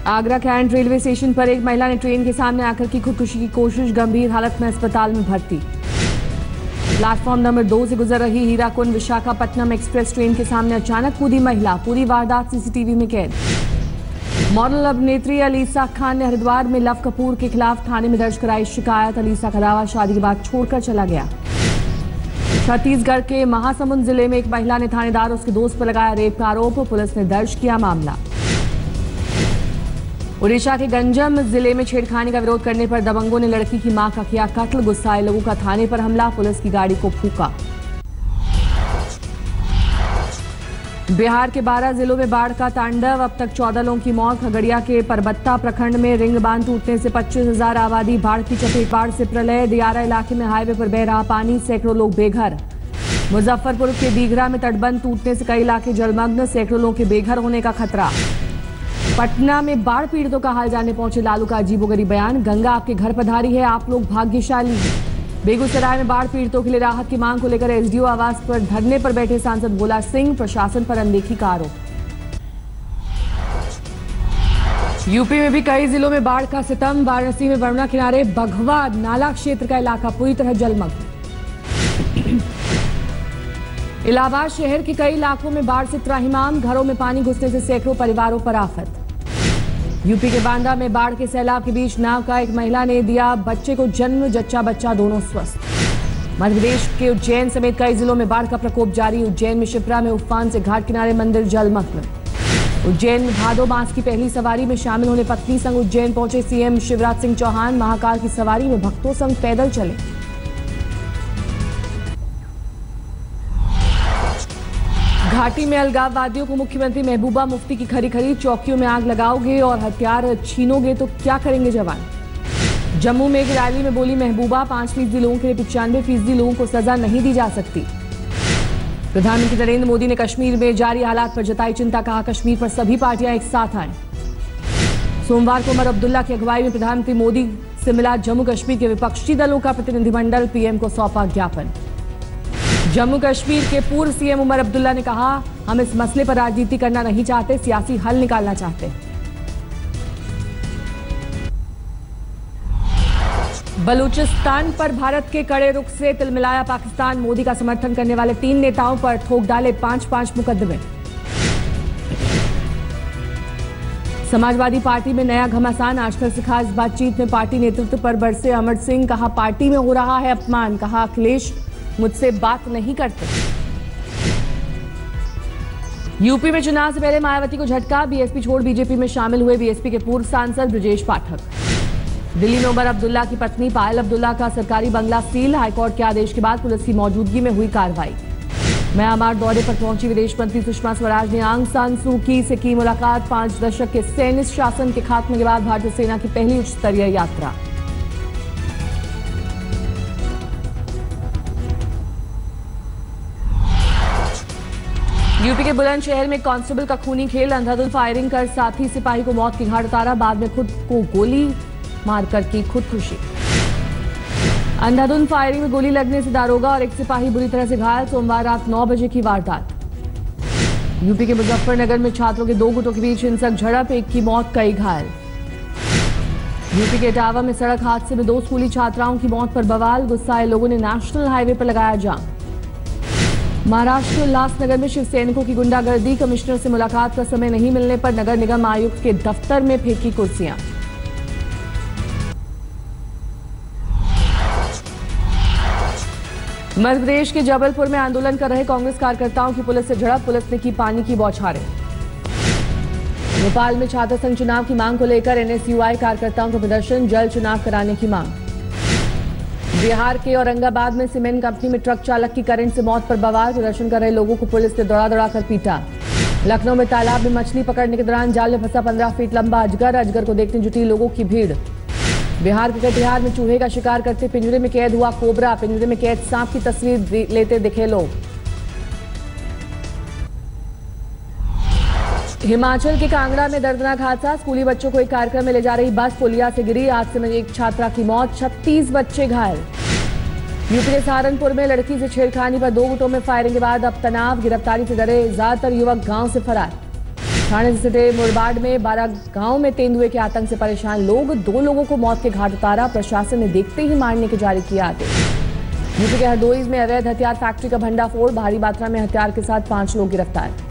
Agra cantt railway station पर एक महिला ने ट्रेन के सामने आकर की खुदकुशी की कोशिश, गंभीर हालत में अस्पताल में भर्ती। प्लेटफॉर्म नंबर 2 से गुजर रही हीराकुंड विशाखापट्टनम एक्सप्रेस ट्रेन के सामने अचानक कूदी महिला, पूरी वारदात सीसीटीवी में कैद। मॉडल अभिनेत्री अलीसा खान ने हरिद्वार में लव कपूर के खिलाफ थाने में दर्ज कराई शिकायत। अलीसा का दावा, शादी के बाद छोड़कर चला गया। छत्तीसगढ़ के महासमुंद जिले में एक महिला ने थानेदार और उसके दोस्त पर लगाया रेप का आरोप, पुलिस ने दर्ज किया मामला। उड़ीसा के गंजम जिले में छेड़खानी का विरोध करने पर दबंगों ने लड़की की मां का किया कत्ल, गुस्साए लोगों का थाने पर हमला, पुलिस की गाड़ी को फूंका। बिहार के 12 जिलों में बाढ़ का तांडव, अब तक 14 लोगों की मौत। खगड़िया के परबत्ता प्रखंड में रिंग बांध टूटने से 25,000 आबादी बाढ़ की चपेट। बाढ़ से प्रलय, दियारा इलाके में हाईवे पर बह रहा पानी, सैकड़ों लोग बेघर। मुजफ्फरपुर के दीघरा में तटबंध टूटने से कई इलाके जलमग्न, सैकड़ों लोगों के बेघर होने का खतरा। पटना में बाढ़ पीड़ितों का हाल जानने पहुंचे लालू का अजीबोगरीब बयान, गंगा आपके घर पधारी है, आप लोग भाग्यशाली हैं। बेगूसराय में बाढ़ पीड़ितों के लिए राहत की मांग को लेकर एसडीओ आवास पर धरने पर बैठे सांसद भोला सिंह, प्रशासन पर अनदेखी का आरोप। यूपी में भी कई जिलों में बाढ़ का सितम, वाराणसी में वरुणा किनारे बघवा नाला क्षेत्र का इलाका पूरी तरह जलमग्न। इलाहाबाद शहर के कई इलाकों में बाढ़ से त्राहिमाम, घरों में पानी घुसने से सैकड़ों परिवारों पर आफत। यूपी के बांदा में बाढ़ के सैलाब के बीच नाव का एक महिला ने दिया बच्चे को जन्म, जच्चा बच्चा दोनों स्वस्थ। मध्य प्रदेश के उज्जैन समेत कई जिलों में बाढ़ का प्रकोप जारी। उज्जैन में शिप्रा में उफान से घाट किनारे मंदिर जलमग्न। उज्जैन में भादो मास की पहली सवारी में शामिल होने पत्नी संग उज्जैन पहुंचे सीएम शिवराज सिंह चौहान, महाकाल की सवारी में भक्तों संग पैदल चले। घाटी में अलगाववादियों को मुख्यमंत्री महबूबा मुफ्ती की खरी खरी, चौकियों में आग लगाओगे और हथियार छीनोगे तो क्या करेंगे जवान। जम्मू में एक रैली में बोली महबूबा, 5% लोगों के लिए 95% लोगों को सजा नहीं दी जा सकती। प्रधानमंत्री नरेंद्र मोदी ने कश्मीर में जारी हालात पर जताई चिंता, कहा कश्मीर पर सभी पार्टियां एक साथ आएं। सोमवार को उमर अब्दुल्ला की अगुवाई में प्रधानमंत्री मोदी से मिला जम्मू कश्मीर के विपक्षी दलों का प्रतिनिधिमंडल, पीएम को सौंपा ज्ञापन। जम्मू कश्मीर के पूर्व सीएम उमर अब्दुल्ला ने कहा, हम इस मसले पर राजनीति करना नहीं चाहते, सियासी हल निकालना चाहते। बलूचिस्तान पर भारत के कड़े रुख से तिलमिलाया पाकिस्तान, मोदी का समर्थन करने वाले 3 नेताओं पर ठोक डाले 5 मुकदमे। समाजवादी पार्टी में नया घमासान, आजकल से खास बातचीत में पार्टी नेतृत्व पर बरसे अमर सिंह, कहा पार्टी में हो रहा है अपमान, कहा अखिलेश मुझसे बात नहीं करते। यूपी में चुनाव से पहले मायावती को झटका, बीएसपी छोड़ बीजेपी में शामिल हुए बीएसपी के पूर्व सांसद ब्रजेश पाठक। दिल्ली में उमर अब्दुल्ला की पत्नी पायल अब्दुल्ला का सरकारी बंगला सील, हाईकोर्ट के आदेश के बाद पुलिस की मौजूदगी में हुई कार्रवाई। म्यांमार दौरे पर पहुंची विदेश मंत्री सुषमा स्वराज ने आंग सान सू की से की मुलाकात। 5 दशक के सैनिक शासन के खात्मे के बाद भारतीय सेना की पहली उच्च स्तरीय यात्रा। यूपी के बुलंदशहर में कांस्टेबल का खूनी खेल, अंधाधुंध फायरिंग कर साथी सिपाही को मौत की घाट उतारा, बाद में खुद को गोली मारकर की खुदकुशी। अंधाधुंध फायरिंग में गोली लगने से दारोगा और एक सिपाही बुरी तरह से घायल, सोमवार रात 9 बजे की वारदात। यूपी के मुजफ्फरनगर में छात्रों के 2 गुटों के बीच हिंसक झड़प, एक की मौत, कई घायल। यूपी के इटावा में सड़क हादसे में 2 स्कूली छात्राओं की मौत पर बवाल, गुस्साए लोगों ने नेशनल हाईवे पर लगाया जाम। महाराष्ट्र के उल्लासनगर में शिव सैनिकों की गुंडागर्दी, कमिश्नर से मुलाकात का समय नहीं मिलने पर नगर निगम आयुक्त के दफ्तर में फेंकी कुर्सियां। मध्य प्रदेश के जबलपुर में आंदोलन कर रहे कांग्रेस कार्यकर्ताओं की पुलिस से झड़प, पुलिस ने की पानी की बौछारें। भोपाल में छात्र संघ चुनाव की मांग को लेकर एनएसयूआई कार्यकर्ताओं का प्रदर्शन, जल्द चुनाव कराने की मांग। बिहार के औरंगाबाद में सीमेंट कंपनी में ट्रक चालक की करंट से मौत पर बवाल, प्रदर्शन कर रहे लोगों को पुलिस ने दौड़ा कर पीटा। लखनऊ में तालाब में मछली पकड़ने के दौरान जाल में फंसा 15 फीट लंबा अजगर को देखने जुटी लोगों की भीड़। बिहार के कटिहार में चूहे का शिकार करते पिंजरे में कैद हुआ कोबरा, पिंजरे में कैद सांप की तस्वीर लेते दिखे लोग। हिमाचल के कांगड़ा में दर्दनाक हादसा, स्कूली बच्चों को एक कार्यक्रम में ले जा रही बस पुलिया से गिरी, हादसे में एक छात्रा की मौत, 36 बच्चे घायल। यूपी के सहारनपुर में लड़की से छेड़खानी पर 2 गुटों में फायरिंग के बाद अब तनाव, गिरफ्तारी से डरे ज्यादातर युवक गांव से फरार। थाने से सटे मुरबाड में 12 गांव में तेंदुए के आतंक से परेशान लोग, 2 लोगों को मौत के घाट उतारा। प्रशासन ने देखते ही मारने के जारी किया आदेश। यूपी के हरदोई में अवैध हथियार फैक्ट्री का भंडाफोड़, भारी मात्रा में हथियार के साथ 5 लोग गिरफ्तार।